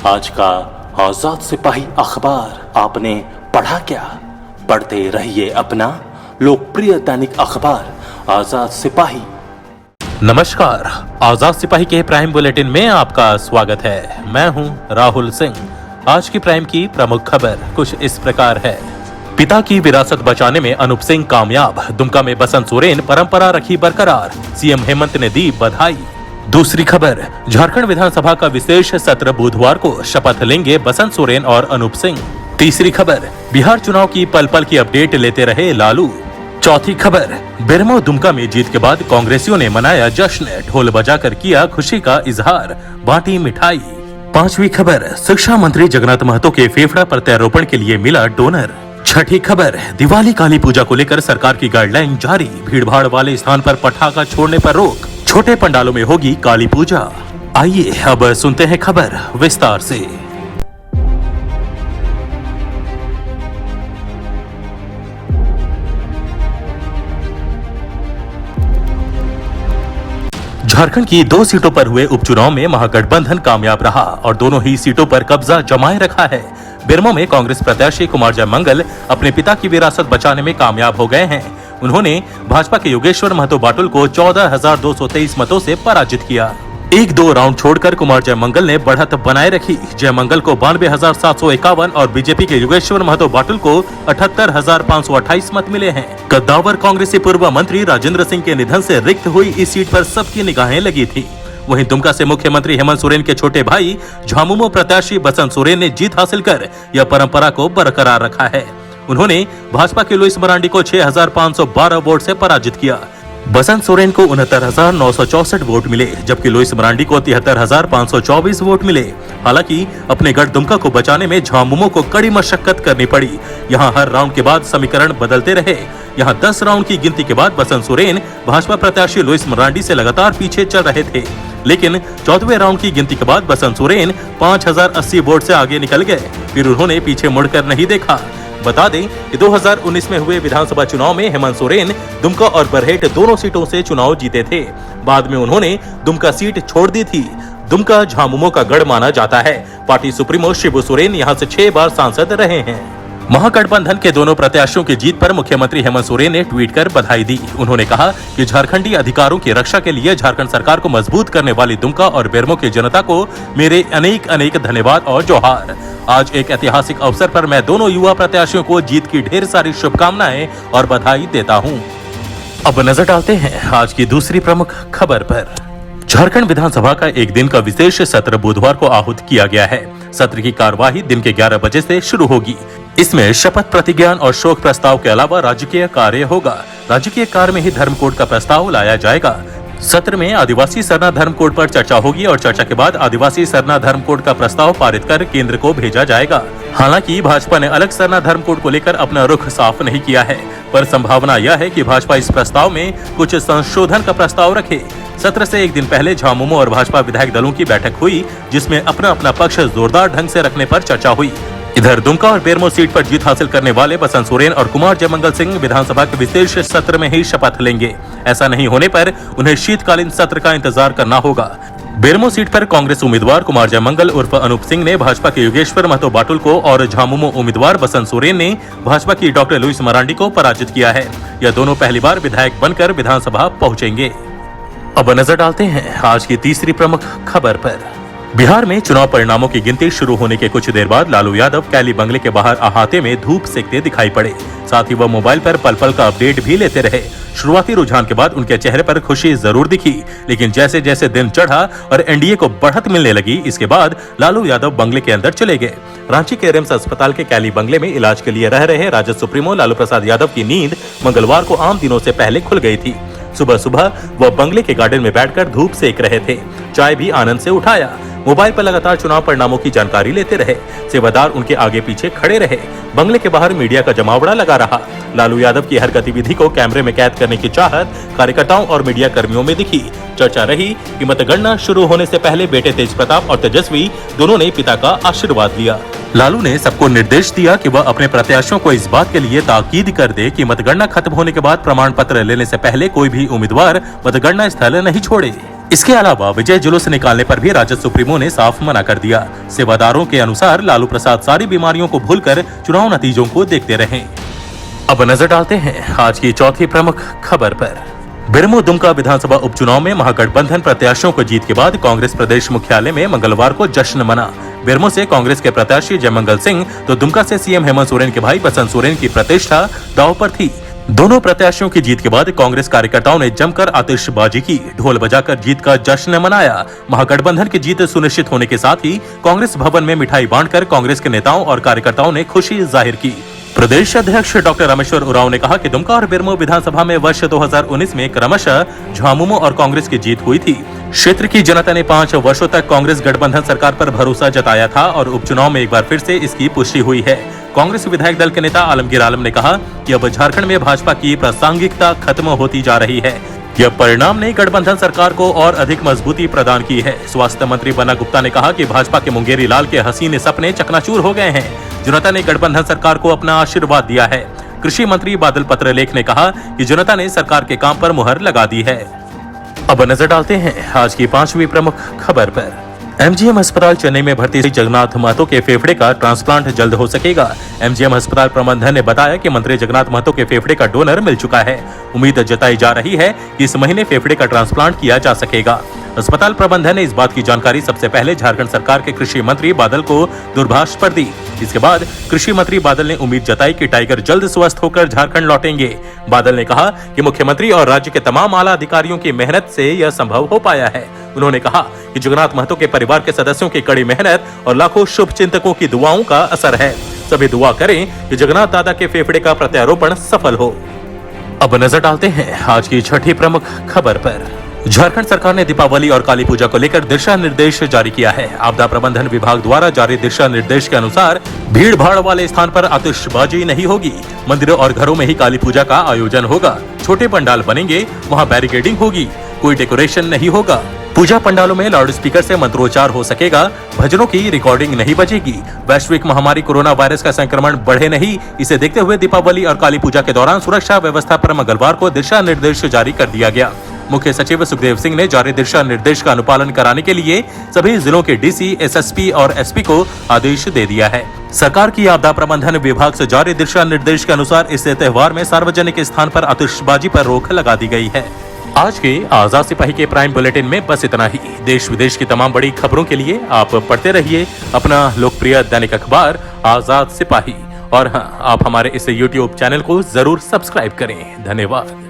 आज का आजाद सिपाही अखबार आपने पढ़ा क्या? पढ़ते रहिए अपना लोकप्रिय दैनिक अखबार आजाद सिपाही। नमस्कार, आजाद सिपाही के प्राइम बुलेटिन में आपका स्वागत है। मैं हूं राहुल सिंह। आज की प्राइम की प्रमुख खबर कुछ इस प्रकार है। पिता की विरासत बचाने में अनूप सिंह कामयाब, दुमका में बसंत सोरेन परंपरा रखी बरकरार, सीएम हेमंत ने दी बधाई। दूसरी खबर, झारखंड विधानसभा का विशेष सत्र बुधवार को, शपथ लेंगे बसंत सोरेन और अनूप सिंह। तीसरी खबर, बिहार चुनाव की पल पल की अपडेट लेते रहे लालू। चौथी खबर, बेरमो दुमका में जीत के बाद कांग्रेसियों ने मनाया जश्न, ढोल बजाकर किया खुशी का इजहार, बांटी मिठाई। पांचवी खबर, शिक्षा मंत्री जगन्नाथ महतो के फेफड़ा प्रत्यारोपण के लिए मिला डोनर। छठी खबर, दिवाली काली पूजा को लेकर सरकार की गाइडलाइन जारी, भीड़भाड़ वाले स्थान पर पटाखा छोड़ने पर रोक, छोटे पंडालों में होगी काली पूजा। आइए अब सुनते हैं खबर विस्तार से। झारखंड की 2 सीटों पर हुए उपचुनाव में महागठबंधन कामयाब रहा और दोनों ही सीटों पर कब्जा जमाए रखा है। बेरमो में कांग्रेस प्रत्याशी कुमार जयमंगल अपने पिता की विरासत बचाने में कामयाब हो गए हैं। उन्होंने भाजपा के योगेश्वर महतो बाटुल को 14,223 मतों से पराजित किया। 1-2 राउंड छोड़कर कुमार जयमंगल ने बढ़त बनाए रखी। जयमंगल को 92,751 और बीजेपी के योगेश्वर महतो बाटुल को 78,528 मत मिले हैं। कद्दावर कांग्रेसी पूर्व मंत्री राजेंद्र सिंह के निधन से रिक्त हुई इस सीट पर सबकी निगाहें लगी थी। वहीं दुमका से मुख्यमंत्री हेमंत सोरेन के छोटे भाई झामुमो प्रत्याशी बसंत सोरेन ने जीत हासिल कर यह परंपरा को बरकरार रखा है। उन्होंने भाजपा के लुइस मरांडी को 6,512 वोट से पराजित किया। बसंत सोरेन को 69,964 वोट मिले, जबकि लुइस मरांडी को 73,524 वोट मिले। हालांकि अपने गढ़ दुमका को बचाने में झामुमो को कड़ी मशक्कत करनी पड़ी। यहां हर राउंड के बाद समीकरण बदलते रहे। यहां 10 राउंड की गिनती के बाद बसंत सोरेन भाजपा प्रत्याशी लुइस मरांडी से लगातार पीछे चल रहे थे, लेकिन 14वें राउंड की गिनती के बाद बसंत सोरेन 5,080 वोट से आगे निकल गए। फिर उन्होंने पीछे मुड़कर नहीं देखा। बता दें कि 2019 में हुए विधानसभा चुनाव में हेमंत सोरेन दुमका और बरहेट दोनों सीटों से चुनाव जीते थे। बाद में उन्होंने दुमका सीट छोड़ दी थी। दुमका झामुमो का गढ़ माना जाता है। पार्टी सुप्रीमो शिबू सोरेन यहां से 6 बार सांसद रहे हैं। महागठबंधन के दोनों प्रत्याशियों की जीत पर मुख्यमंत्री हेमंत सोरेन ने ट्वीट कर बधाई दी। उन्होंने कहा कि झारखंडी अधिकारों की रक्षा के लिए झारखंड सरकार को मजबूत करने वाली दुमका और बेरमो की जनता को मेरे अनेक अनेक धन्यवाद और जोहार। आज एक ऐतिहासिक अवसर पर मैं दोनों युवा प्रत्याशियों को जीत की ढेर सारी शुभकामनाएं और बधाई देता हूं। अब नजर डालते हैं आज की दूसरी प्रमुख खबर पर। झारखंड विधानसभा का एक दिन का विशेष सत्र बुधवार को आहूत किया गया है। सत्र की कार्यवाही दिन के 11 बजे से शुरू होगी। इसमें शपथ प्रतिज्ञान और शोक प्रस्ताव के अलावा राजकीय कार्य होगा। राजकीय कार्य में ही धर्म कोड का प्रस्ताव लाया जाएगा। सत्र में आदिवासी सरना धर्म कोड पर चर्चा होगी और चर्चा के बाद आदिवासी सरना धर्म कोड का प्रस्ताव पारित कर केंद्र को भेजा जाएगा। हालांकि भाजपा ने अलग सरना धर्म कोड को लेकर अपना रुख साफ नहीं किया है, पर संभावना यह है कि भाजपा इस प्रस्ताव में कुछ संशोधन का प्रस्ताव रखे। सत्र से एक दिन पहले झामुमो और भाजपा विधायक दलों की बैठक हुई, जिसमें अपना अपना पक्ष जोरदार ढंग से रखने पर चर्चा हुई। इधर दुमका और बेरमो सीट पर जीत हासिल करने वाले बसंत सोरेन और कुमार जयमंगल सिंह विधानसभा के विशेष सत्र में ही शपथ लेंगे। ऐसा नहीं होने पर उन्हें शीतकालीन सत्र का इंतजार करना होगा। बेरमो सीट पर कांग्रेस उम्मीदवार कुमार जयमंगल उर्फ अनूप सिंह ने भाजपा के योगेश्वर महतो बाटुल को और झामुमो उम्मीदवार बसंत सोरेन ने भाजपा की डॉक्टर लुइस मरांडी को पराजित किया है। यह दोनों पहली बार विधायक बनकर विधानसभा पहुंचेंगे। अब नजर डालते हैं आज की तीसरी प्रमुख खबर पर। बिहार में चुनाव परिणामों की गिनती शुरू होने के कुछ देर बाद लालू यादव कैली बंगले के बाहर अहाते में धूप सेकते दिखाई पड़े। साथ ही वह मोबाइल पर पल पल का अपडेट भी लेते रहे। शुरुआती रुझान के बाद उनके चेहरे पर खुशी जरूर दिखी, लेकिन जैसे जैसे दिन चढ़ा और एनडीए को बढ़त मिलने लगी, इसके बाद लालू यादव बंगले के अंदर चले गए। रांची के रिम्स अस्पताल के कैली बंगले में इलाज के लिए रह रहे राजद सुप्रीमो लालू प्रसाद यादव की नींद मंगलवार को आम दिनों से पहले खुल गई थी। सुबह सुबह वह बंगले के गार्डन में बैठकर धूप सेक रहे थे। चाय भी आनंद से उठाया। मोबाइल पर लगातार चुनाव परिणामों की जानकारी लेते रहे। सेवादार उनके आगे पीछे खड़े रहे। बंगले के बाहर मीडिया का जमावड़ा लगा रहा। लालू यादव की हर गतिविधि को कैमरे में कैद करने की चाहत कार्यकर्ताओं और मीडिया कर्मियों में दिखी। चर्चा रही कि मतगणना शुरू होने से पहले बेटे तेज प्रताप और तेजस्वी दोनों ने पिता का आशीर्वाद लिया। लालू ने सबको निर्देश दिया कि वह अपने प्रत्याशियों को इस बात के लिए ताकीद कर दे कि मतगणना खत्म होने के बाद प्रमाण पत्र लेने से पहले कोई भी उम्मीदवार मतगणना स्थल नहीं छोड़े। इसके अलावा विजय जुलूस निकालने पर भी राजद सुप्रीमो ने साफ मना कर दिया। सेवादारों के अनुसार लालू प्रसाद सारी बीमारियों को भूलकर चुनाव नतीजों को देखते रहे। अब नजर डालते हैं आज की चौथी प्रमुख खबर पर। बेरमो दुमका विधानसभा उपचुनाव में महागठबंधन प्रत्याशियों को जीत के बाद कांग्रेस प्रदेश मुख्यालय में मंगलवार को जश्न मना। बेरमो से कांग्रेस के प्रत्याशी जयमंगल सिंह तो दुमका से सीएम हेमंत सोरेन के भाई बसंत सोरेन की प्रतिष्ठा दांव पर थी। दोनों प्रत्याशियों की जीत के बाद कांग्रेस कार्यकर्ताओं ने जमकर आतिशबाजी की, ढोल बजाकर जीत का जश्न मनाया। महागठबंधन की जीत सुनिश्चित होने के साथ ही कांग्रेस भवन में मिठाई बांटकर कांग्रेस के नेताओं और कार्यकर्ताओं ने खुशी जाहिर की। प्रदेश अध्यक्ष डॉक्टर रामेश्वर उरांव ने कहा कि दुमका और बेरमो विधानसभा में वर्ष 2019 में क्रमशः झामुमो और कांग्रेस की जीत हुई थी। क्षेत्र की जनता ने 5 वर्षों तक कांग्रेस गठबंधन सरकार पर भरोसा जताया था और उपचुनाव में एक बार फिर से इसकी पुष्टि हुई है। कांग्रेस विधायक दल के नेता आलमगीर आलम ने कहा कि अब झारखंड में भाजपा की प्रासंगिकता खत्म होती जा रही है। यह परिणाम ने गठबंधन सरकार को और अधिक मजबूती प्रदान की है। स्वास्थ्य मंत्री बन्ना गुप्ता ने कहा कि भाजपा के मुंगेरी लाल के हसीन सपने चकनाचूर हो गए हैं। जनता ने गठबंधन सरकार को अपना आशीर्वाद दिया है। कृषि मंत्री बादल पत्रलेख ने कहा कि जनता ने सरकार के काम पर मुहर लगा दी है। अब नजर डालते हैं आज की 5वीं प्रमुख खबर पर। एमजीएम अस्पताल चेन्नई में भर्ती जगन्नाथ महतो के फेफड़े का ट्रांसप्लांट जल्द हो सकेगा। एमजीएम अस्पताल प्रबंधन ने बताया कि मंत्री जगन्नाथ महतो के फेफड़े का डोनर मिल चुका है। उम्मीद जताई जा रही है कि इस महीने फेफड़े का ट्रांसप्लांट किया जा सकेगा। अस्पताल प्रबंधन ने इस बात की जानकारी सबसे पहले झारखंड सरकार के कृषि मंत्री बादल को दूरभाष पर दी। इसके बाद कृषि मंत्री बादल ने उम्मीद जताई कि टाइगर जल्द स्वस्थ होकर झारखंड लौटेंगे। बादल ने कहा कि मुख्यमंत्री और राज्य के तमाम आला अधिकारियों की मेहनत से यह संभव हो पाया है। उन्होंने कहा कि जगन्नाथ महतो के परिवार के सदस्यों की कड़ी मेहनत और लाखों शुभ चिंतकों की दुआओं का असर है। सभी दुआ करें कि जगन्नाथ दादा के फेफड़े का प्रत्यारोपण सफल हो। अब नजर डालते हैं आज की 6ठी प्रमुख खबर पर। झारखंड सरकार ने दीपावली और काली पूजा को लेकर दिशा निर्देश जारी किया है। आपदा प्रबंधन विभाग द्वारा जारी दिशा निर्देश के अनुसार भीड़ भाड़ वाले स्थान पर आतिशबाजी नहीं होगी। मंदिरों और घरों में ही काली पूजा का आयोजन होगा। छोटे पंडाल बनेंगे, वहां बैरिकेडिंग होगी, कोई डेकोरेशन नहीं होगा। पूजा पंडालों में लाउड स्पीकर से मंत्रोच्चार हो सकेगा। भजनों की रिकॉर्डिंग नहीं बजेगी। वैश्विक महामारी कोरोना वायरस का संक्रमण बढ़े नहीं, इसे देखते हुए दीपावली और काली पूजा के दौरान सुरक्षा व्यवस्था पर मंगलवार को दिशा निर्देश जारी कर दिया गया। मुख्य सचिव सुखदेव सिंह ने जारी दिशा निर्देश का अनुपालन कराने के लिए सभी जिलों के डीसी, एसएसपी और एसपी को आदेश दे दिया है। सरकार की आपदा प्रबंधन विभाग से जारी दिशा निर्देश के अनुसार इस त्योहार में सार्वजनिक स्थान पर आतिशबाजी पर रोक लगा दी गई है। आज के आजाद सिपाही के प्राइम बुलेटिन में बस इतना ही। देश विदेश की तमाम बड़ी खबरों के लिए आप पढ़ते रहिए अपना लोकप्रिय दैनिक अखबार आजाद सिपाही। और हाँ, आप हमारे इस YouTube चैनल को जरूर सब्सक्राइब करें। धन्यवाद।